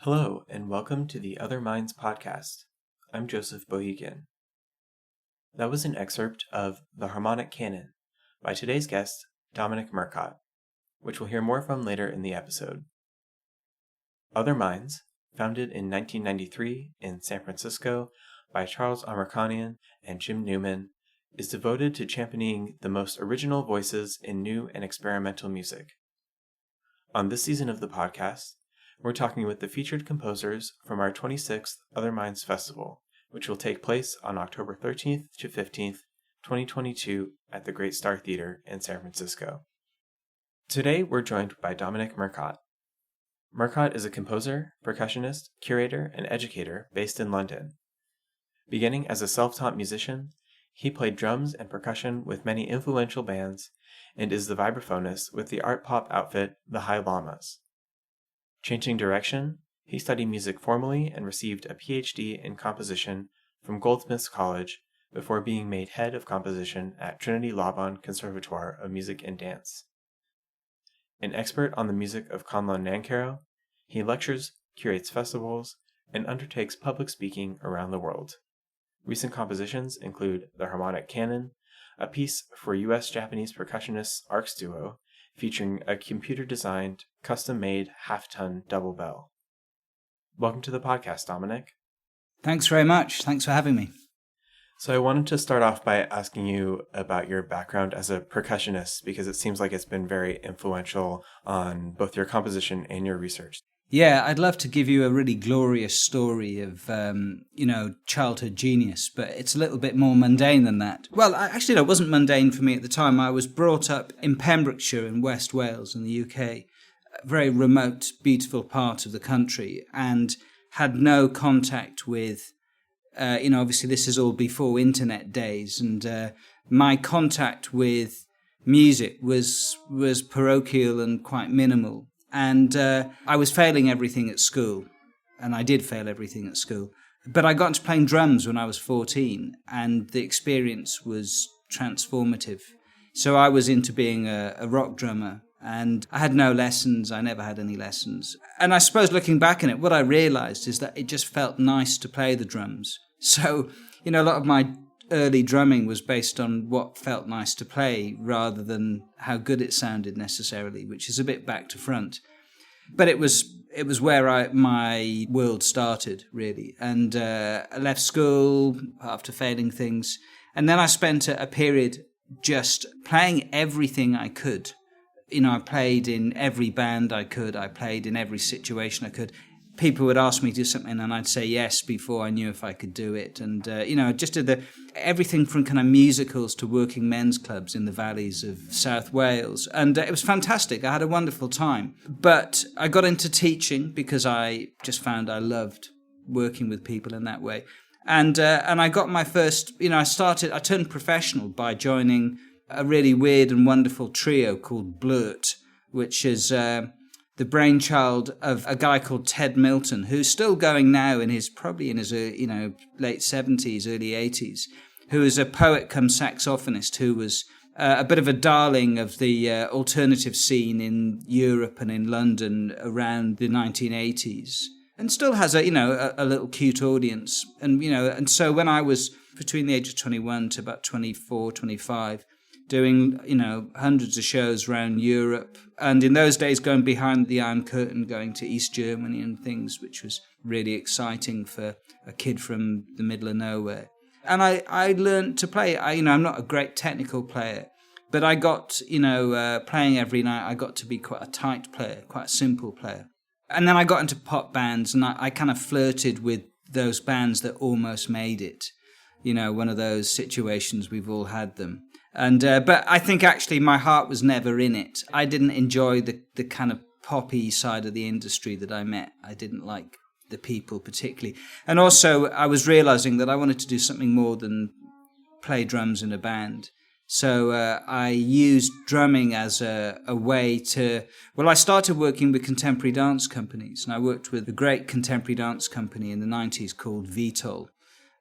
Hello, and welcome to the Other Minds podcast. I'm Joseph Bohigian. That was an excerpt of The Harmonic Canon by today's guest, Dominic Murcott, which we'll hear more from later in the episode. Other Minds, founded in 1993 in San Francisco by Charles Amerkanian and Jim Newman, is devoted to championing the most original voices in new and experimental music. On this season of the podcast, we're talking with the featured composers from our 26th Other Minds Festival, which will take place on October 13th to 15th, 2022 at the Great Star Theater in San Francisco. Today, we're joined by Dominic Murcott. Murcott is a composer, percussionist, curator, and educator based in London. Beginning as a self-taught musician, he played drums and percussion with many influential bands and is the vibraphonist with the art pop outfit The High Llamas. Changing direction, he studied music formally and received a PhD in composition from Goldsmiths College before being made head of composition at Trinity Laban Conservatoire of Music and Dance. An expert on the music of Conlon Nancarrow, he lectures, curates festivals, and undertakes public speaking around the world. Recent compositions include the Harmonic Canon, a piece for U.S.-Japanese percussionists Arcs Duo, featuring a computer-designed, custom-made half-ton double bell. Welcome to the podcast, Dominic. Thanks very much. Thanks for having me. So I wanted to start off by asking you about your background as a percussionist, because it seems like it's been very influential on both your composition and your research. Yeah, I'd love to give you a really glorious story of, childhood genius, but it's a little bit more mundane than that. Well, actually, it wasn't mundane for me at the time. I was brought up in Pembrokeshire in West Wales in the UK, a very remote, beautiful part of the country, and had no contact with, obviously this is all before internet days, and my contact with music was parochial and quite minimal. And I was failing everything at school, and I did fail everything at school. But I got into playing drums when I was 14, and the experience was transformative. So I was into being a rock drummer, and I had no lessons. I never had any lessons. And I suppose looking back on it, what I realized is that it just felt nice to play the drums. So, a lot of my early drumming was based on what felt nice to play rather than how good it sounded necessarily, which is a bit back to front. But it was where my world started, really. And I left school after failing things. And then I spent a period just playing everything I could. I played in every band I could. I played in every situation I could. People would ask me to do something and I'd say yes before I knew if I could do it. And, just did everything from kind of musicals to working men's clubs in the valleys of South Wales. And it was fantastic. I had a wonderful time. But I got into teaching because I just found I loved working with people in that way. And I got my first, I turned professional by joining a really weird and wonderful trio called Blurt, which is the brainchild of a guy called Ted Milton, who's still going now probably in his late 70s, early 80s, who is a poet come saxophonist who was a bit of a darling of the alternative scene in Europe and in London around the 1980s, and still has a little cute audience. And so when I was between the age of 21 to about 24, 25, doing, hundreds of shows around Europe. And in those days, going behind the Iron Curtain, going to East Germany and things, which was really exciting for a kid from the middle of nowhere. And I learned to play. I'm not a great technical player, but I got, playing every night, I got to be quite a tight player, quite a simple player. And then I got into pop bands, and I kind of flirted with those bands that almost made it. One of those situations, we've all had them. And but I think actually my heart was never in it. I didn't enjoy the kind of poppy side of the industry that I met. I didn't like the people particularly. And also I was realizing that I wanted to do something more than play drums in a band. So I used drumming as a way to... Well, I started working with contemporary dance companies, and I worked with a great contemporary dance company in the 90s called VTOL,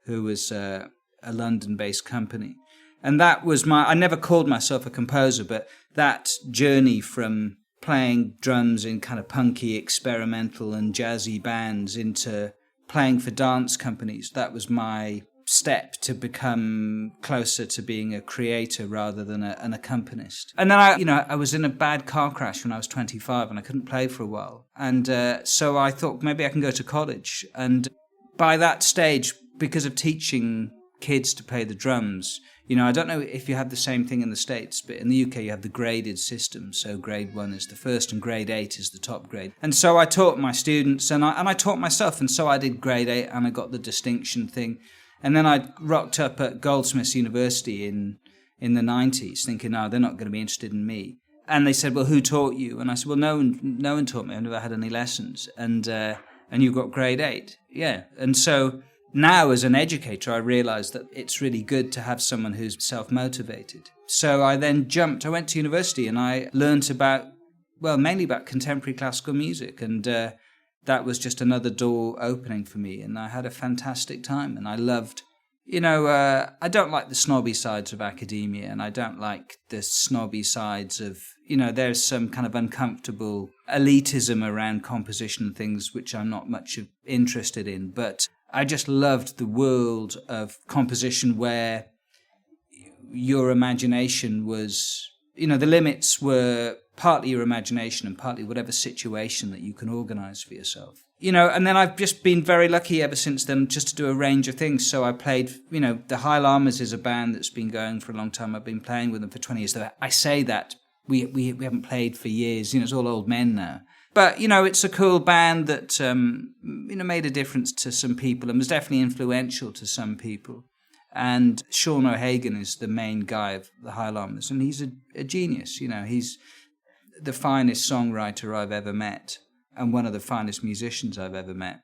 who was a London-based company. And that was I never called myself a composer, but that journey from playing drums in kind of punky, experimental and jazzy bands into playing for dance companies. That was my step to become closer to being a creator rather than an accompanist. And then I was in a bad car crash when I was 25 and I couldn't play for a while. And so I thought maybe I can go to college. And by that stage, because of teaching kids to play the drums, I don't know if you have the same thing in the States, but in the UK you have the graded system. So grade 1 is the first and grade 8 is the top grade. And so I taught my students and I taught myself. And so I did grade 8 and I got the distinction thing. And then I rocked up at Goldsmiths University in the 90s thinking, no, they're not going to be interested in me. And they said, well, who taught you? And I said, well, no one taught me. I've never had any lessons. And you got grade 8. Yeah. And so now as an educator, I realized that it's really good to have someone who's self-motivated. So I then I went to university and I learned mainly about contemporary classical music. And that was just another door opening for me. And I had a fantastic time. And I loved, I don't like the snobby sides of academia. And I don't like the snobby sides of, there's some kind of uncomfortable elitism around composition and things which I'm not much interested in. But I just loved the world of composition where your imagination was, the limits were partly your imagination and partly whatever situation that you can organize for yourself. And then I've just been very lucky ever since then just to do a range of things. So I played, the High Llamas is a band that's been going for a long time. I've been playing with them for 20 years. Though I say that we haven't played for years. It's all old men now. But, it's a cool band that, made a difference to some people and was definitely influential to some people. And Sean O'Hagan is the main guy of the High Llamas, and he's a genius. He's the finest songwriter I've ever met and one of the finest musicians I've ever met.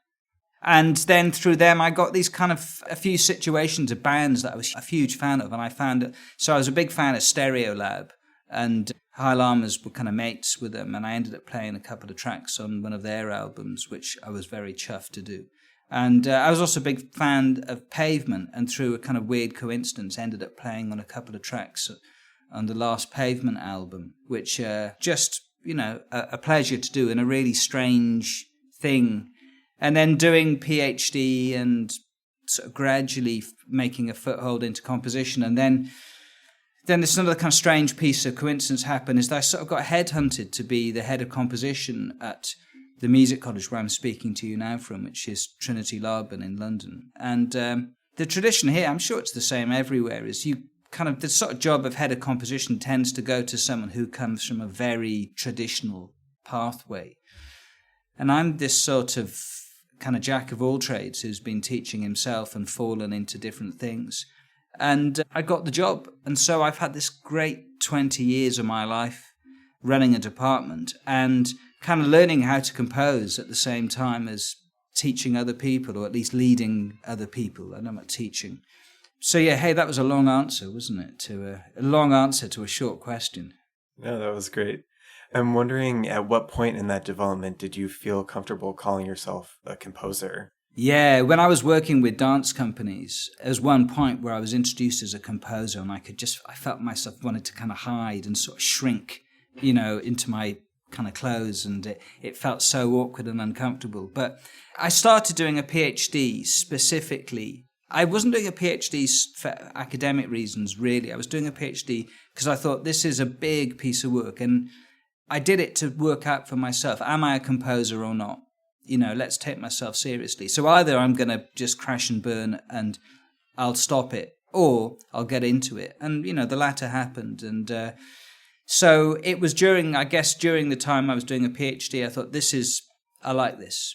And then through them, I got these kind of a few situations of bands that I was a huge fan of. And I was a big fan of Stereolab, and High Llamas were kind of mates with them, and I ended up playing a couple of tracks on one of their albums, which I was very chuffed to do. And I was also a big fan of Pavement, and through a kind of weird coincidence, ended up playing on a couple of tracks on the last Pavement album, which just, a pleasure to do and a really strange thing. And then doing PhD and sort of gradually making a foothold into composition, and then this another kind of strange piece of coincidence happened is that I sort of got headhunted to be the head of composition at the music college where I'm speaking to you now from, which is Trinity Laban in London. And the tradition here, I'm sure it's the same everywhere, is the sort of job of head of composition tends to go to someone who comes from a very traditional pathway. And I'm this sort of kind of jack of all trades who's been teaching himself and fallen into different things. And I got the job. And so I've had this great 20 years of my life running a department and kind of learning how to compose at the same time as teaching other people, or at least leading other people. I know about teaching. So yeah, hey, that was a long answer, wasn't it? A long answer to a short question. No, that was great. I'm wondering, at what point in that development did you feel comfortable calling yourself a composer? Yeah, when I was working with dance companies, there was one point where I was introduced as a composer, and I felt myself wanted to kind of hide and sort of shrink, into my kind of clothes, and it felt so awkward and uncomfortable. But I started doing a PhD specifically. I wasn't doing a PhD for academic reasons, really. I was doing a PhD because I thought this is a big piece of work, and I did it to work out for myself, am I a composer or not? Let's take myself seriously. So either I'm going to just crash and burn and I'll stop it, or I'll get into it. And, the latter happened. And so it was during the time I was doing a PhD, I thought, I like this.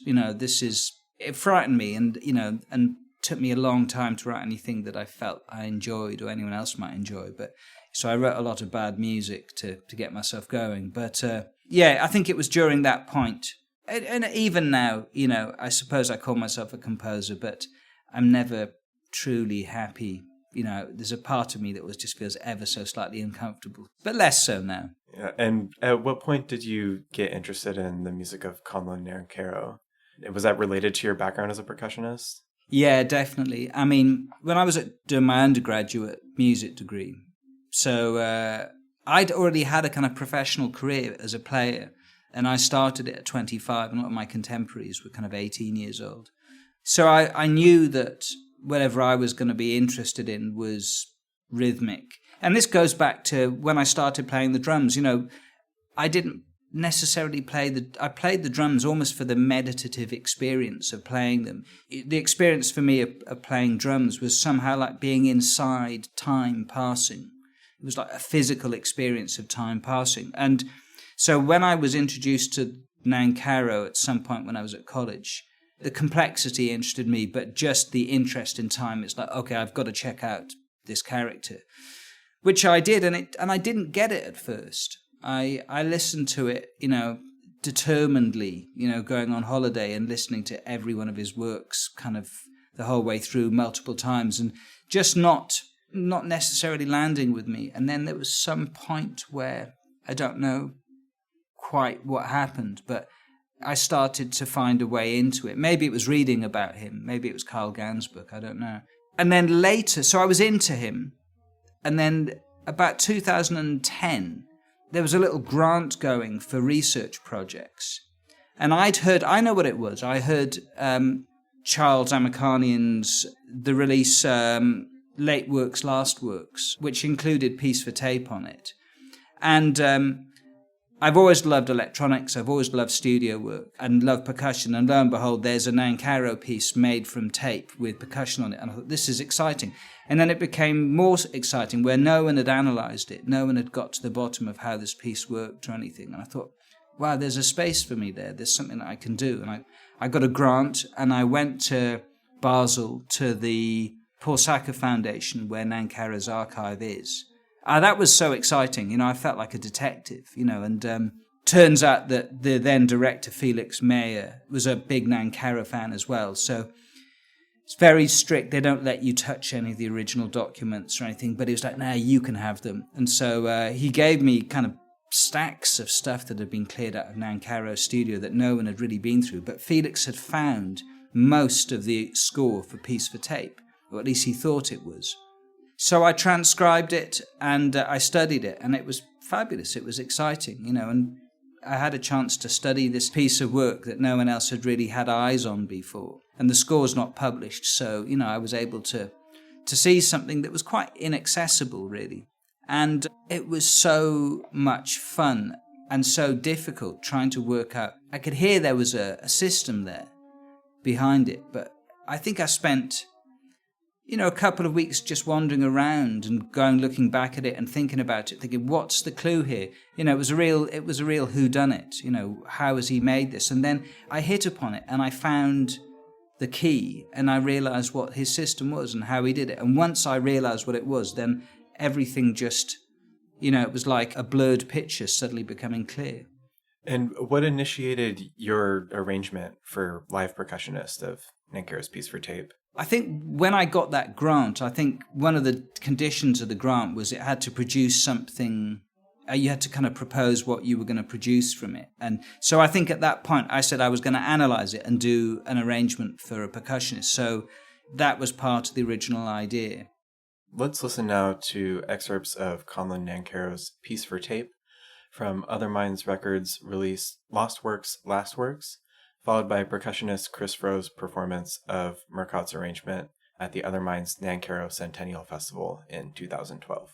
It frightened me and took me a long time to write anything that I felt I enjoyed or anyone else might enjoy. But so I wrote a lot of bad music to get myself going. But I think it was during that point. And even now, I suppose I call myself a composer, but I'm never truly happy. There's a part of me that just feels ever so slightly uncomfortable, but less so now. Yeah. And at what point did you get interested in the music of Conlon Nancarrow? Was that related to your background as a percussionist? Yeah, definitely. I mean, when I was doing my undergraduate music degree, so I'd already had a kind of professional career as a player. And I started it at 25, and a lot of my contemporaries were kind of 18 years old. So I knew that whatever I was going to be interested in was rhythmic. And this goes back to when I started playing the drums. You know, I didn't necessarily I played the drums almost for the meditative experience of playing them. The experience for me of playing drums was somehow like being inside time passing. It was like a physical experience of time passing. And so when I was introduced to Nancarrow at some point when I was at college, the complexity interested me, but just the interest in time, it's like, okay, I've got to check out this character, which I did, and I didn't get it at first. I listened to it, you know, determinedly, you know, going on holiday and listening to every one of his works kind of the whole way through multiple times, and just not necessarily landing with me. And then there was some point where I don't know quite what happened, but I started to find a way into it. Maybe it was reading about him. Maybe it was Carl Gann's book. I don't know. And then later, so I was into him. And then about 2010, there was a little grant going for research projects. And I know what it was. I heard Charles Amikanian's, the release Late Works, Last Works, which included Piece for Tape on it. And I've always loved electronics, I've always loved studio work and loved percussion, and lo and behold, there's a Nancarrow piece made from tape with percussion on it, and I thought, this is exciting. And then it became more exciting where no one had analysed it, no one had got to the bottom of how this piece worked or anything, and I thought, wow, there's a space for me there's something that I can do. And I got a grant, and I went to Basel to the Paul Sacker Foundation where Nancarrow's archive is. That was so exciting, you know, I felt like a detective, you know, and turns out that the then director, Felix Meyer, was a big Nancarrow fan as well, so it's very strict, they don't let you touch any of the original documents or anything, but he was like, nah, you can have them. And so he gave me kind of stacks of stuff that had been cleared out of Nancarrow's studio that no one had really been through, but Felix had found most of the score for Piece for Tape, or at least he thought it was. So I transcribed it and I studied it, and it was fabulous. It was exciting, you know, and I had a chance to study this piece of work that no one else had really had eyes on before. And the score's not published, so, you know, I was able to see something that was quite inaccessible, really. And it was so much fun and so difficult trying to work out. I could hear there was a system there behind it, but I think I spent, you know, a couple of weeks just wandering around and looking back at it and thinking about it, thinking, what's the clue here? You know, it was a real whodunit. You know, how has he made this? And then I hit upon it and I found the key, and I realized what his system was and how he did it. And once I realized what it was, then everything just, you know, it was like a blurred picture suddenly becoming clear. And what initiated your arrangement for Live Percussionist of Nancarrow's Piece for Tape? I think when I got that grant, I think one of the conditions of the grant was it had to produce something. You had to kind of propose what you were going to produce from it. And so I think at that point I said I was going to analyze it and do an arrangement for a percussionist. So that was part of the original idea. Let's listen now to excerpts of Conlon Nancarrow's Piece for Tape from Other Minds Records' release Lost Works, Last Works, followed by percussionist Chris Fro's performance of Murcott's arrangement at the Other Minds Nancarrow Centennial Festival in 2012.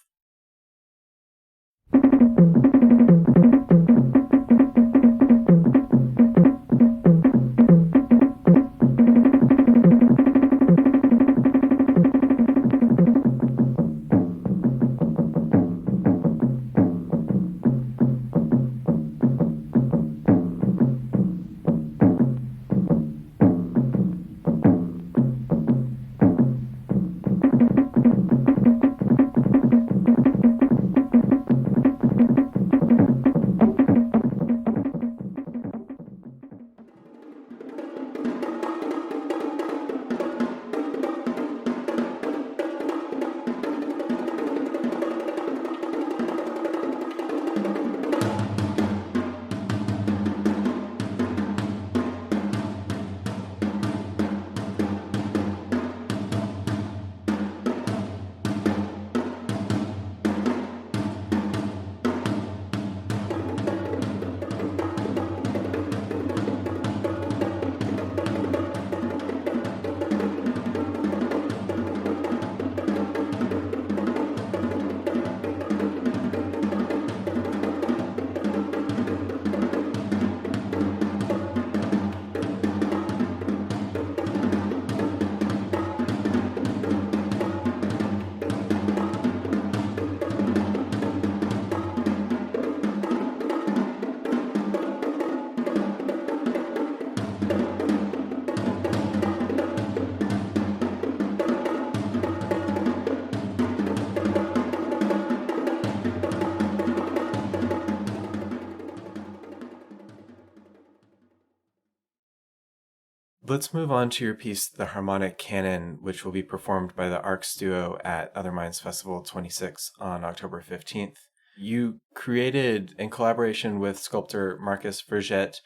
Let's move on to your piece, The Harmonic Canon, which will be performed by the Arcs Duo at Other Minds Festival 26 on October 15th. You created, in collaboration with sculptor Marcus Vergette,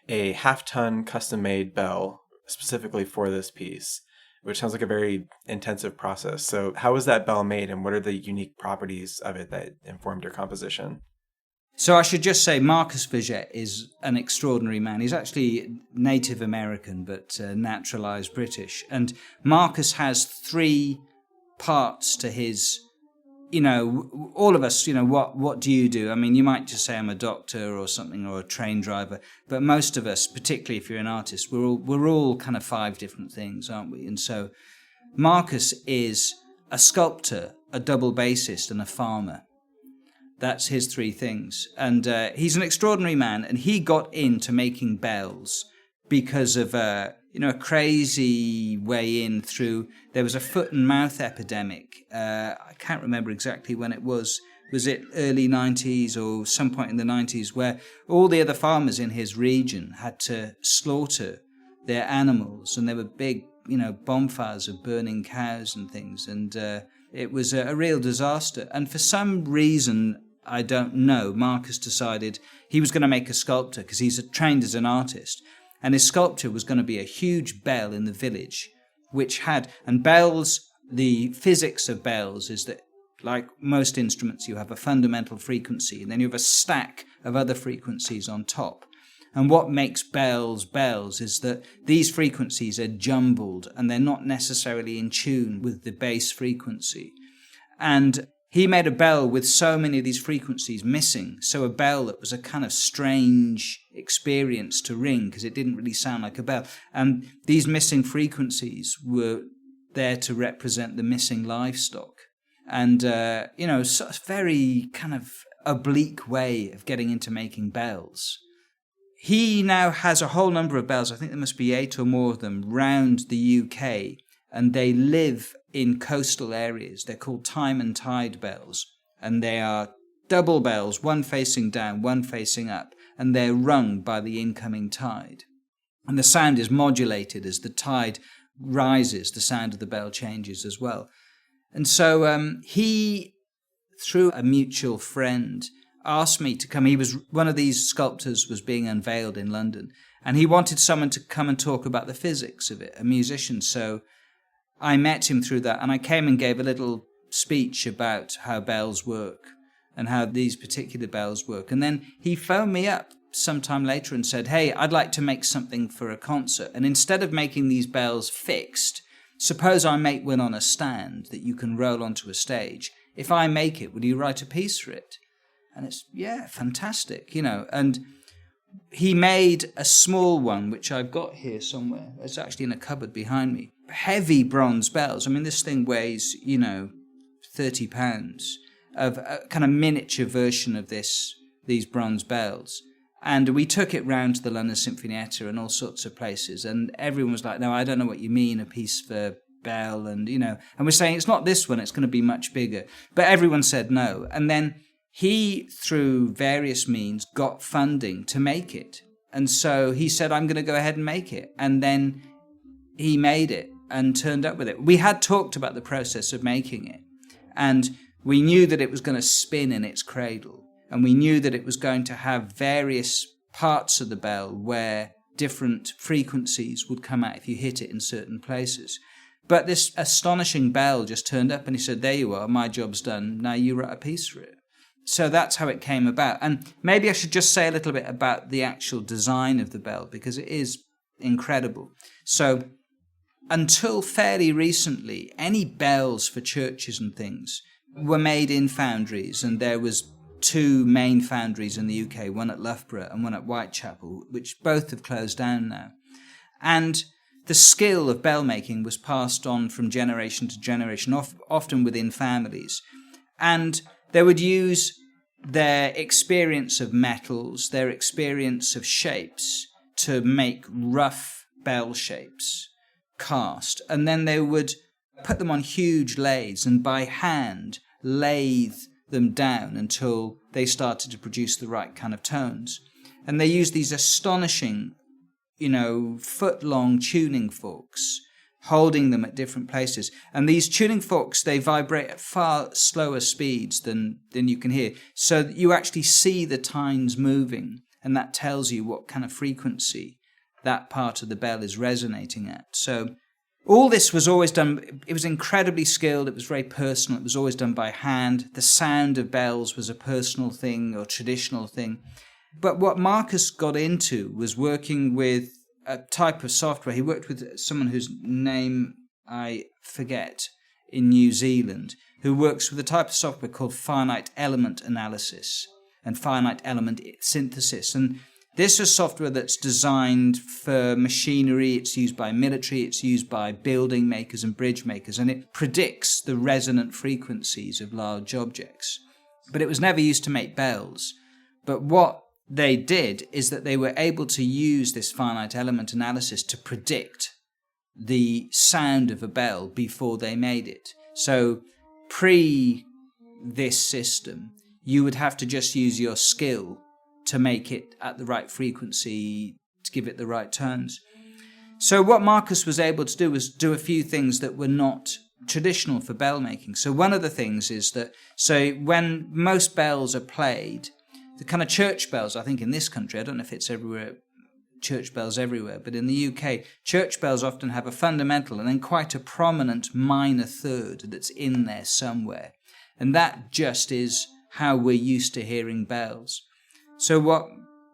a half-ton custom-made bell specifically for this piece, which sounds like a very intensive process. So how was that bell made, and what are the unique properties of it that informed your composition? So I should just say Marcus Vergette is an extraordinary man. He's actually Native American, but naturalized British. And Marcus has three parts to his, all of us, what do you do? I mean, you might just say I'm a doctor or something, or a train driver. But most of us, particularly if you're an artist, we're all kind of five different things, aren't we? And so Marcus is a sculptor, a double bassist, and a farmer. That's his three things. And he's an extraordinary man. And he got into making bells because of a crazy way in through... There was a foot and mouth epidemic. I can't remember exactly when it was. Was it early 90s or some point in the 90s, where all the other farmers in his region had to slaughter their animals. And there were big, bonfires of burning cows and things. And it was a real disaster. And for some reason, I don't know, Marcus decided he was going to make a sculptor because he's trained as an artist. And his sculpture was going to be a huge bell in the village, which had... And bells, the physics of bells is that, like most instruments, you have a fundamental frequency, and then you have a stack of other frequencies on top. And what makes bells bells is that these frequencies are jumbled, and they're not necessarily in tune with the bass frequency. And he made a bell with so many of these frequencies missing, so a bell that was a kind of strange experience to ring because it didn't really sound like a bell. And these missing frequencies were there to represent the missing livestock. And, so a very kind of oblique way of getting into making bells. He now has a whole number of bells, I think there must be 8 or more of them, round the UK, and they live in coastal areas. They're called time and tide bells, and they are double bells, one facing down, one facing up, and they're rung by the incoming tide. And the sound is modulated as the tide rises, the sound of the bell changes as well. And so he, through a mutual friend, asked me to come. One of these sculptors was being unveiled in London, and he wanted someone to come and talk about the physics of it, a musician. So I met him through that, and I came and gave a little speech about how bells work and how these particular bells work. And then he phoned me up sometime later and said, hey, I'd like to make something for a concert. And instead of making these bells fixed, suppose I make one on a stand that you can roll onto a stage. If I make it, will you write a piece for it? And it's, yeah, fantastic, And he made a small one, which I've got here somewhere. It's actually in a cupboard behind me. Heavy bronze bells. I mean, this thing weighs, 30 pounds, of a kind of miniature version of these bronze bells. And we took it round to the London Sinfonietta and all sorts of places. And everyone was like, no, I don't know what you mean, a piece for bell. And, and we're saying, it's not this one, it's going to be much bigger. But everyone said no. And then he, through various means, got funding to make it. And so he said, I'm going to go ahead and make it. And then he made it and turned up with it. We had talked about the process of making it. And we knew that it was going to spin in its cradle. And we knew that it was going to have various parts of the bell where different frequencies would come out if you hit it in certain places. But this astonishing bell just turned up and he said, there you are, my job's done. Now you write a piece for it. So that's how it came about. And maybe I should just say a little bit about the actual design of the bell, because it is incredible. So until fairly recently, any bells for churches and things were made in foundries, and there was 2 main foundries in the UK, one at Loughborough and one at Whitechapel, which both have closed down now. And the skill of bell making was passed on from generation to generation, often within families. And they would use their experience of metals, their experience of shapes, to make rough bell shapes, cast. And then they would put them on huge lathes and by hand lathe them down until they started to produce the right kind of tones. And they used these astonishing foot-long tuning forks, holding them at different places. And these tuning forks, they vibrate at far slower speeds than you can hear. So that you actually see the tines moving, and that tells you what kind of frequency that part of the bell is resonating at. So all this was always done, it was incredibly skilled, it was very personal, it was always done by hand. The sound of bells was a personal thing or traditional thing. But what Marcus got into was working with a type of software. He worked with someone whose name I forget in New Zealand, who works with a type of software called Finite Element Analysis and Finite Element Synthesis. And this is software that's designed for machinery. It's used by military. It's used by building makers and bridge makers. And it predicts the resonant frequencies of large objects. But it was never used to make bells. But what they did is that they were able to use this finite element analysis to predict the sound of a bell before they made it. So pre this system, you would have to just use your skill to make it at the right frequency, to give it the right tones. So what Marcus was able to do was do a few things that were not traditional for bell making. So one of the things is that, so when most bells are played, the kind of church bells, I think in this country, I don't know if it's everywhere, church bells everywhere, but in the UK, church bells often have a fundamental and then quite a prominent minor third that's in there somewhere. And that just is how we're used to hearing bells. So what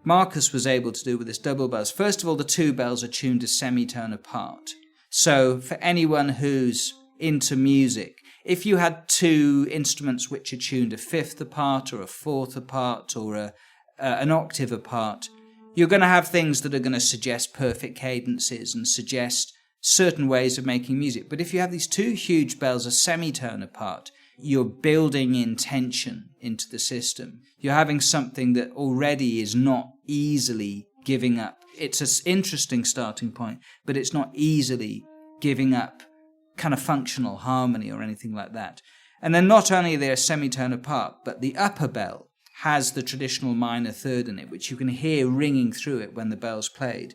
Marcus was able to do with this double bells, first of all, the two bells are tuned a semitone apart. So for anyone who's into music, if you had two instruments which are tuned a fifth apart or a fourth apart or an octave apart, you're going to have things that are going to suggest perfect cadences and suggest certain ways of making music. But if you have these two huge bells a semitone apart, you're building in tension into the system. You're having something that already is not easily giving up. It's an interesting starting point, but it's not easily giving up kind of functional harmony or anything like that. And then not only are they a semitone apart, but the upper bell has the traditional minor third in it, which you can hear ringing through it when the bell's played.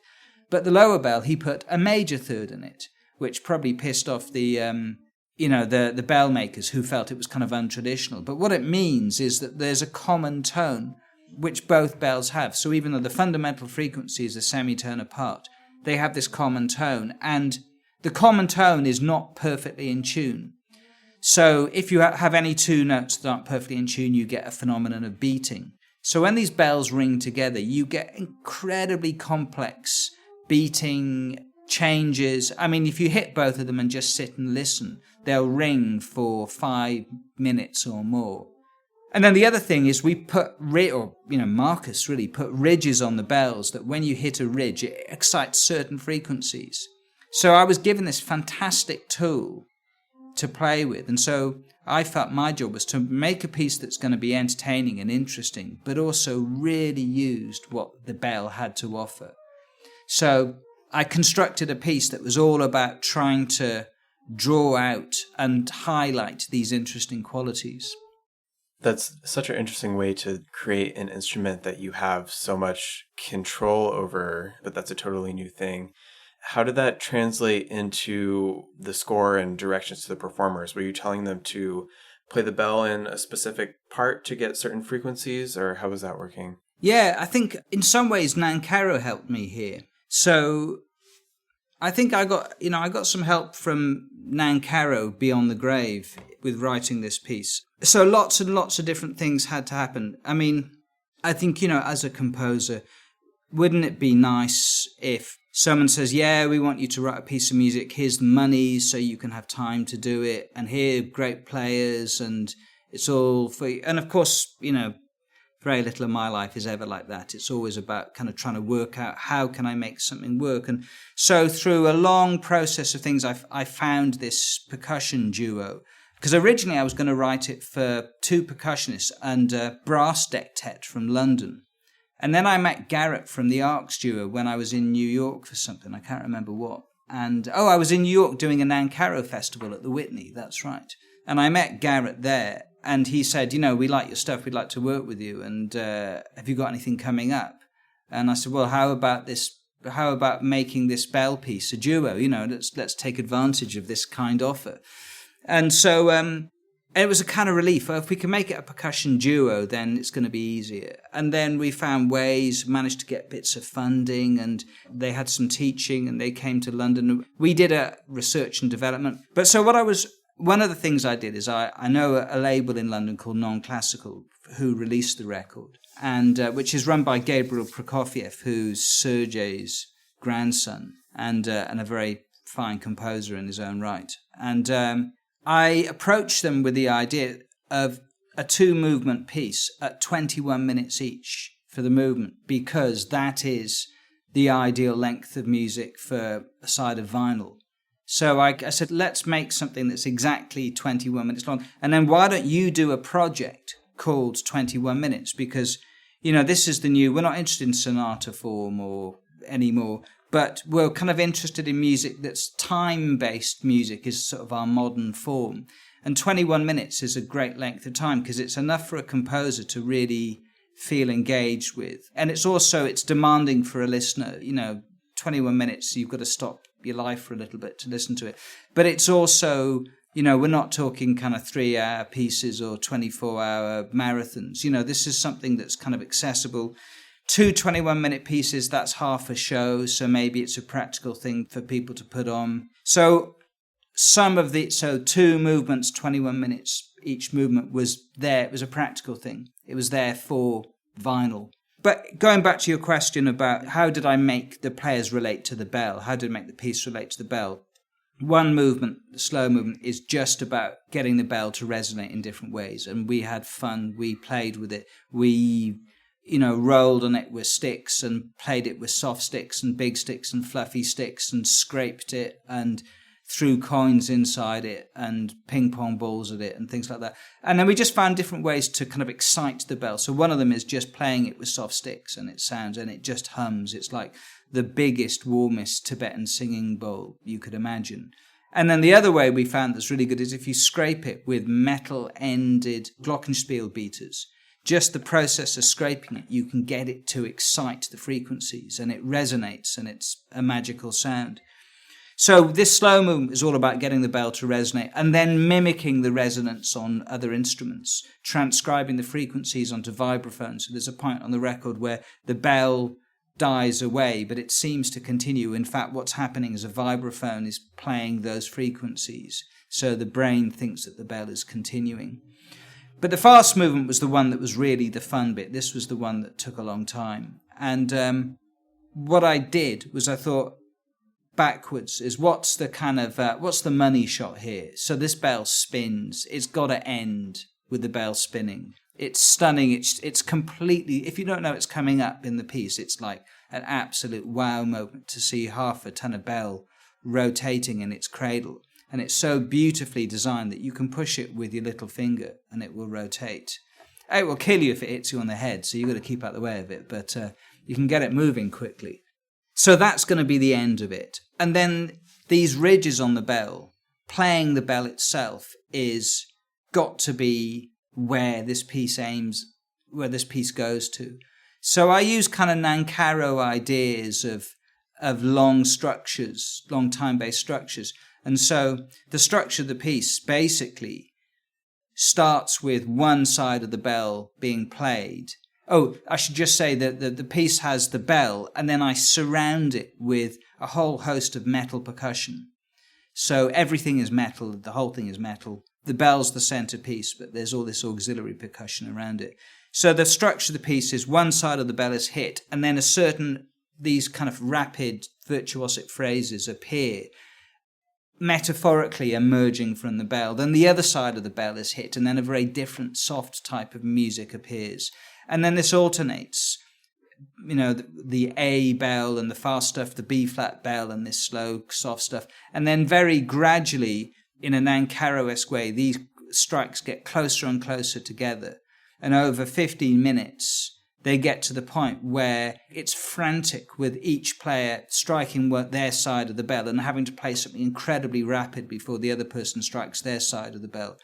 But the lower bell, he put a major third in it, which probably pissed off the bell makers who felt it was kind of untraditional. But what it means is that there's a common tone which both bells have. So even though the fundamental frequency is a semitone apart, they have this common tone, and the common tone is not perfectly in tune. So if you have any two notes that aren't perfectly in tune, you get a phenomenon of beating. So when these bells ring together, you get incredibly complex beating changes. I mean, if you hit both of them and just sit and listen, they'll ring for 5 minutes or more. And then the other thing is we put, Marcus really put ridges on the bells that when you hit a ridge, it excites certain frequencies. So I was given this fantastic tool to play with. And so I felt my job was to make a piece that's going to be entertaining and interesting, but also really used what the bell had to offer. So I constructed a piece that was all about trying to draw out and highlight these interesting qualities. That's such an interesting way to create an instrument that you have so much control over, but that's a totally new thing. How did that translate into the score and directions to the performers? Were you telling them to play the bell in a specific part to get certain frequencies, or how was that working? Yeah, I think in some ways Nancarrow helped me here. So I think I got some help from Nancarrow Beyond the Grave with writing this piece. So lots and lots of different things had to happen. I mean, I think, as a composer, wouldn't it be nice if someone says, yeah, we want you to write a piece of music, here's the money so you can have time to do it, and here are great players, and it's all for you. And of course, very little of my life is ever like that. It's always about kind of trying to work out how can I make something work. And so through a long process of things, I found this percussion duo. Because originally I was going to write it for two percussionists and a brass dectet from London. And then I met Garrett from the Arcs duo when I was in New York for something. I can't remember what. And, I was in New York doing a Nancarrow festival at the Whitney. That's right. And I met Garrett there. And he said, we like your stuff. We'd like to work with you. And have you got anything coming up? And I said, well, how about this how about making this bell piece a duo? Let's take advantage of this kind offer. And so it was a kind of relief. If we can make it a percussion duo, then it's going to be easier. And then we found ways, managed to get bits of funding, and they had some teaching, and they came to London. We did a research and development. But so one of the things I did is I know a label in London called Non-Classical who released the record, and which is run by Gabriel Prokofiev, who's Sergei's grandson, and a very fine composer in his own right. And I approached them with the idea of a 2-movement piece at 21 minutes each for the movement, because that is the ideal length of music for a side of vinyl. So I said, let's make something that's exactly 21 minutes long. And then why don't you do a project called 21 minutes? Because, this is the new, we're not interested in sonata form or anymore, but we're kind of interested in music that's time-based music, is sort of our modern form. And 21 minutes is a great length of time because it's enough for a composer to really feel engaged with. And it's demanding for a listener. 21 minutes, you've got to stop your life for a little bit to listen to it. But it's also, we're not talking kind of 3-hour pieces or 24-hour marathons. This is something that's kind of accessible. 2 21-minute pieces, that's half a show, so maybe it's a practical thing for people to put on. So 2 movements, 21 minutes, each movement was there. It was a practical thing. It was there for vinyl. But going back to your question about how did I make the players relate to the bell? How did I make the piece relate to the bell? One movement, the slow movement, is just about getting the bell to resonate in different ways. And we had fun. We played with it. We rolled on it with sticks and played it with soft sticks and big sticks and fluffy sticks and scraped it and threw coins inside it and ping pong balls at it and things like that. And then we just found different ways to kind of excite the bell. So one of them is just playing it with soft sticks, and it sounds, and it just hums. It's like the biggest, warmest Tibetan singing bowl you could imagine. And then the other way we found that's really good is if you scrape it with metal-ended glockenspiel beaters. Just the process of scraping it, you can get it to excite the frequencies, and it resonates, and it's a magical sound. So this slow movement is all about getting the bell to resonate and then mimicking the resonance on other instruments, transcribing the frequencies onto vibraphones. So there's a point on the record where the bell dies away, but it seems to continue. In fact, what's happening is a vibraphone is playing those frequencies, so the brain thinks that the bell is continuing. But the fast movement was the one that was really the fun bit. This was the one that took a long time. And what I did was I thought backwards is what's the money shot here? So this bell spins. It's got to end with the bell spinning. It's stunning. It's completely, if you don't know it's coming up in the piece, it's like an absolute wow moment to see half a ton of bell rotating in its cradle. And it's so beautifully designed that you can push it with your little finger and it will rotate. It will kill you if it hits you on the head, so you've got to keep out the way of it, but you can get it moving quickly. So that's going to be the end of it. And then these ridges on the bell, playing the bell itself is got to be where this piece aims, where this piece goes to. So I use kind of Nancarrow ideas of long structures, long time-based structures. And so the structure of the piece basically starts with one side of the bell being played. Oh, I should just say that the piece has the bell, and then I surround it with a whole host of metal percussion. So everything is metal, the whole thing is metal. The bell's the centerpiece, but there's all this auxiliary percussion around it. So the structure of the piece is one side of the bell is hit, and then these kind of rapid virtuosic phrases appear, metaphorically emerging from the bell. Then the other side of the bell is hit, and then a very different soft type of music appears. And then this alternates, the A bell and the fast stuff, the B flat bell and this slow, soft stuff. And then very gradually, in a Nancarrow-esque way, these strikes get closer and closer together. And over 15 minutes, they get to the point where it's frantic with each player striking their side of the bell and having to play something incredibly rapid before the other person strikes their side of the bell.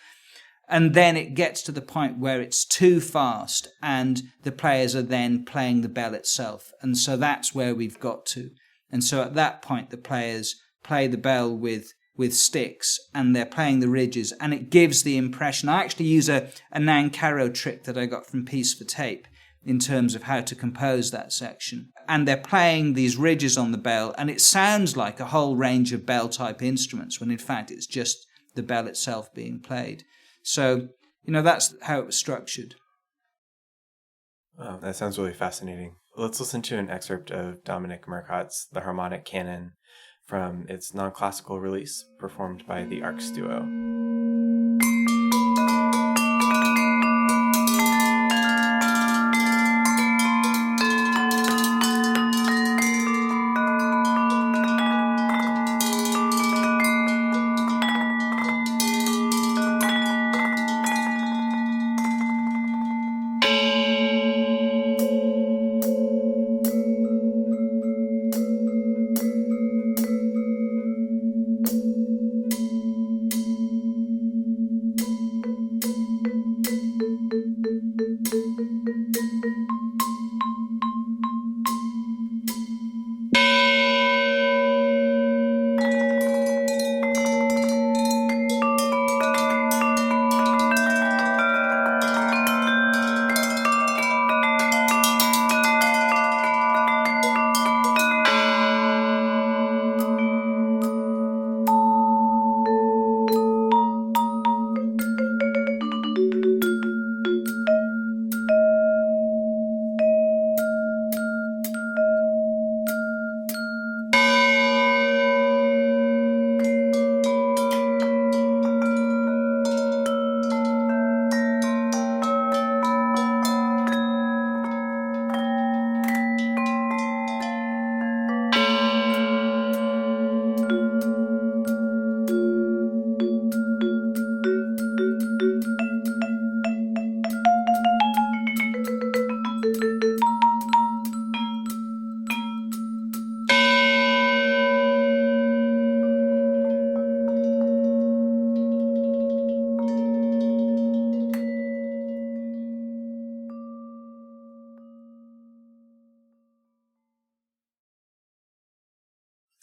And then it gets to the point where it's too fast and the players are then playing the bell itself. And so that's where we've got to. And so at that point, the players play the bell with sticks, and they're playing the ridges, and it gives the impression. I actually use a Nancarrow trick that I got from Piece for Tape in terms of how to compose that section. And they're playing these ridges on the bell, and it sounds like a whole range of bell-type instruments, when in fact it's just the bell itself being played. So, that's how it was structured. Wow, that sounds really fascinating. Let's listen to an excerpt of Dominic Murcott's The Harmonic Canon from its non-classical release, performed by the Arcs Duo.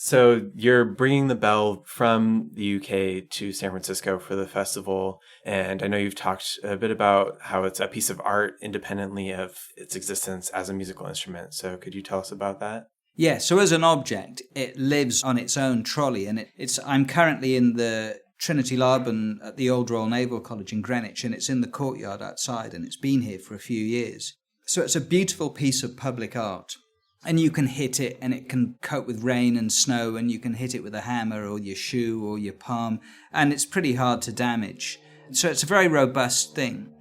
So you're bringing the bell from the UK to San Francisco for the festival, and I know you've talked a bit about how it's a piece of art independently of its existence as a musical instrument. So could you tell us about that? Yeah, so as an object, it lives on its own trolley, and I'm currently in the Trinity Laban at the Old Royal Naval College in Greenwich, and it's in the courtyard outside, and it's been here for a few years. So it's a beautiful piece of public art. And you can hit it, and it can cope with rain and snow, and you can hit it with a hammer or your shoe or your palm, and it's pretty hard to damage. So it's a very robust thing.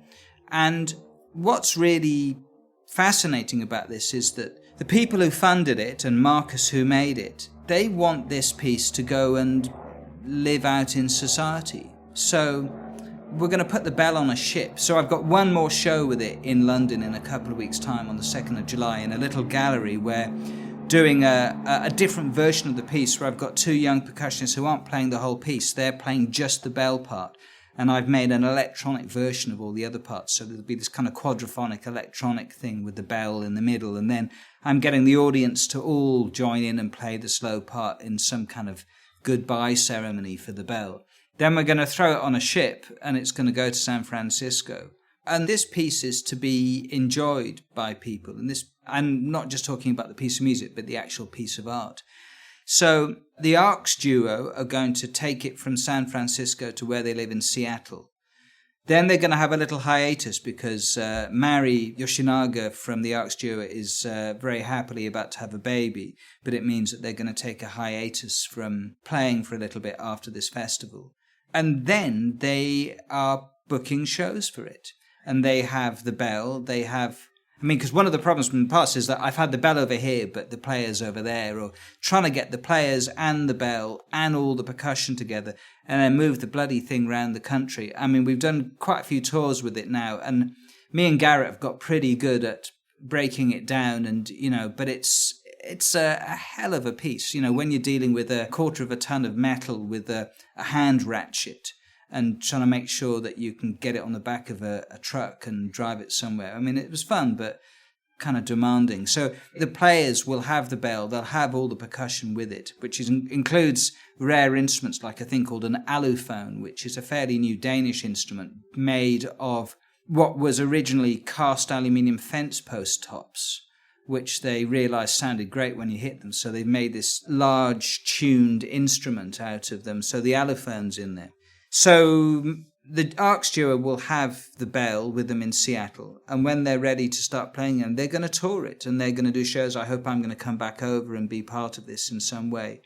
And what's really fascinating about this is that the people who funded it, and Marcus who made it, they want this piece to go and live out in society. So we're going to put the bell on a ship. So I've got one more show with it in London in a couple of weeks' time on the 2nd of July in a little gallery where doing a different version of the piece where I've got two young percussionists who aren't playing the whole piece. They're playing just the bell part. And I've made an electronic version of all the other parts. So there'll be this kind of quadraphonic electronic thing with the bell in the middle. And then I'm getting the audience to all join in and play the slow part in some kind of goodbye ceremony for the bell. Then we're going to throw it on a ship, and it's going to go to San Francisco. And this piece is to be enjoyed by people. And I'm not just talking about the piece of music, but the actual piece of art. So the Arcs Duo are going to take it from San Francisco to where they live in Seattle. Then they're going to have a little hiatus because Mari Yoshinaga from the Arcs Duo is very happily about to have a baby, but it means that they're going to take a hiatus from playing for a little bit after this festival. And then they are booking shows for it. And they have the bell, because one of the problems from the past is that I've had the bell over here, but the player's over there, or trying to get the players and the bell and all the percussion together and then move the bloody thing around the country. I mean, we've done quite a few tours with it now, and me and Garrett have got pretty good at breaking it down, and, but it's a hell of a piece, when you're dealing with 1/4 of a ton of metal with a hand ratchet and trying to make sure that you can get it on the back of a truck and drive it somewhere. I mean, it was fun, but kind of demanding. So the players will have the bell, they'll have all the percussion with it, which includes rare instruments like a thing called an allophone, which is a fairly new Danish instrument made of what was originally cast aluminium fence post tops, which they realized sounded great when you hit them. So they've made this large tuned instrument out of them. So the allophone's in there. So the Archduo will have the bell with them in Seattle, and when they're ready to start playing them, they're going to tour it, and they're going to do shows. I hope I'm going to come back over and be part of this in some way.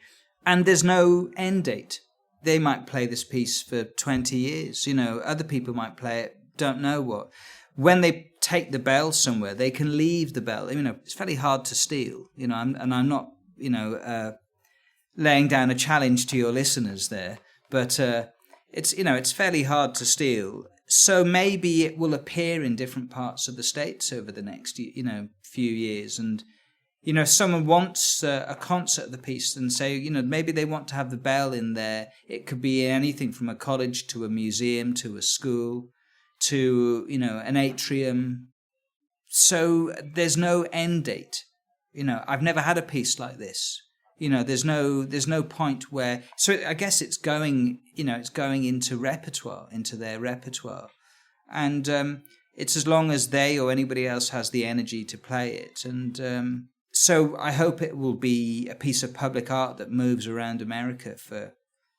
And there's no end date. They might play this piece for 20 years. Other people might play it, don't know what. When they take the bell somewhere, they can leave the bell. It's fairly hard to steal, and I'm not, laying down a challenge to your listeners there, but it's fairly hard to steal. So maybe it will appear in different parts of the States over the next, few years. And, if someone wants a concert of the piece and say, maybe they want to have the bell in there, it could be anything from a college to a museum to a school to, an atrium. So there's no end date. I've never had a piece like this. There's no point where, so I guess it's going into repertoire, into their repertoire. And it's as long as they or anybody else has the energy to play it. And so I hope it will be a piece of public art that moves around America for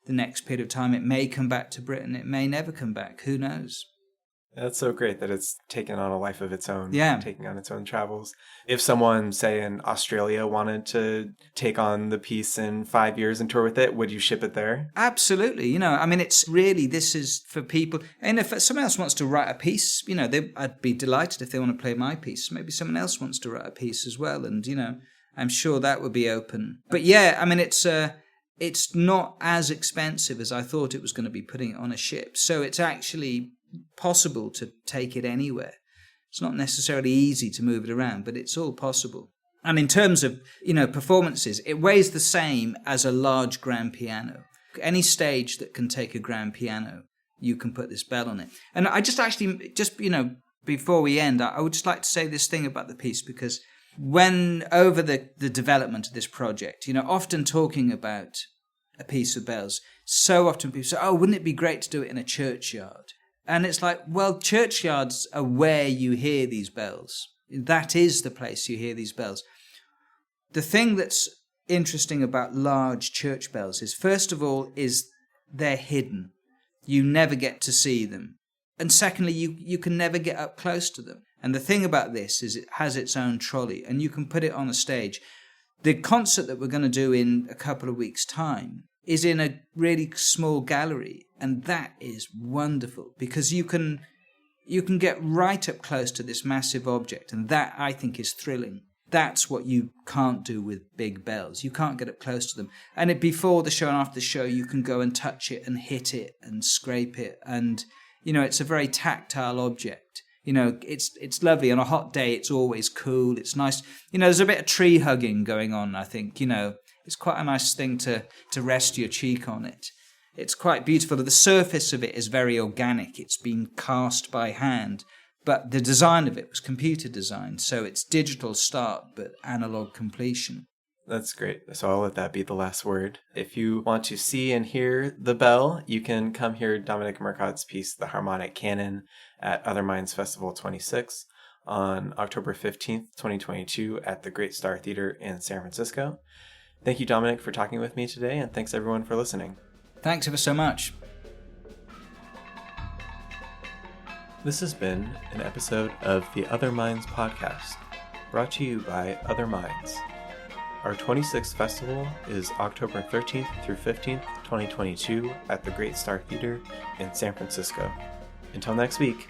the next period of time. It may come back to Britain. It may never come back. Who knows? That's so great that it's taken on a life of its own, taking on its own travels. If someone, say, in Australia wanted to take on the piece in 5 years and tour with it, would you ship it there? Absolutely. It's really, this is for people. And if someone else wants to write a piece, I'd be delighted if they want to play my piece. Maybe someone else wants to write a piece as well. And, I'm sure that would be open. But yeah, it's not as expensive as I thought it was going to be putting it on a ship. So it's actually possible to take it anywhere. It's not necessarily easy to move it around, but it's all possible. And in terms of, performances, it weighs the same as a large grand piano. Any stage that can take a grand piano, you can put this bell on it. And I just before we end, I would just like to say this thing about the piece, because when over the development of this project, often talking about a piece of bells, so often people say, oh, wouldn't it be great to do it in a churchyard? And it's like, well, churchyards are where you hear these bells. That is the place you hear these bells. The thing that's interesting about large church bells is, first of all, is they're hidden. You never get to see them. And secondly, you can never get up close to them. And the thing about this is it has its own trolley, and you can put it on a stage. The concert that we're going to do in a couple of weeks' time is in a really small gallery, and that is wonderful because you can get right up close to this massive object, and that, I think, is thrilling. That's what you can't do with big bells. You can't get up close to them. And before the show and after the show, you can go and touch it and hit it and scrape it, and it's a very tactile object. It's lovely. On a hot day, it's always cool. It's nice. There's a bit of tree hugging going on, I think. It's quite a nice thing to rest your cheek on it. It's quite beautiful. The surface of it is very organic. It's been cast by hand, but the design of it was computer designed. So it's digital start, but analog completion. That's great. So I'll let that be the last word. If you want to see and hear the bell, you can come hear Dominic Murcott's piece, The Harmonic Canon, at Other Minds Festival 26 on October 15th, 2022 at the Great Star Theater in San Francisco. Thank you, Dominic, for talking with me today, and thanks everyone for listening. Thanks ever so much. This has been an episode of the Other Minds podcast, brought to you by Other Minds. Our 26th festival is October 13th through 15th, 2022 at the Great Star Theater in San Francisco. Until next week.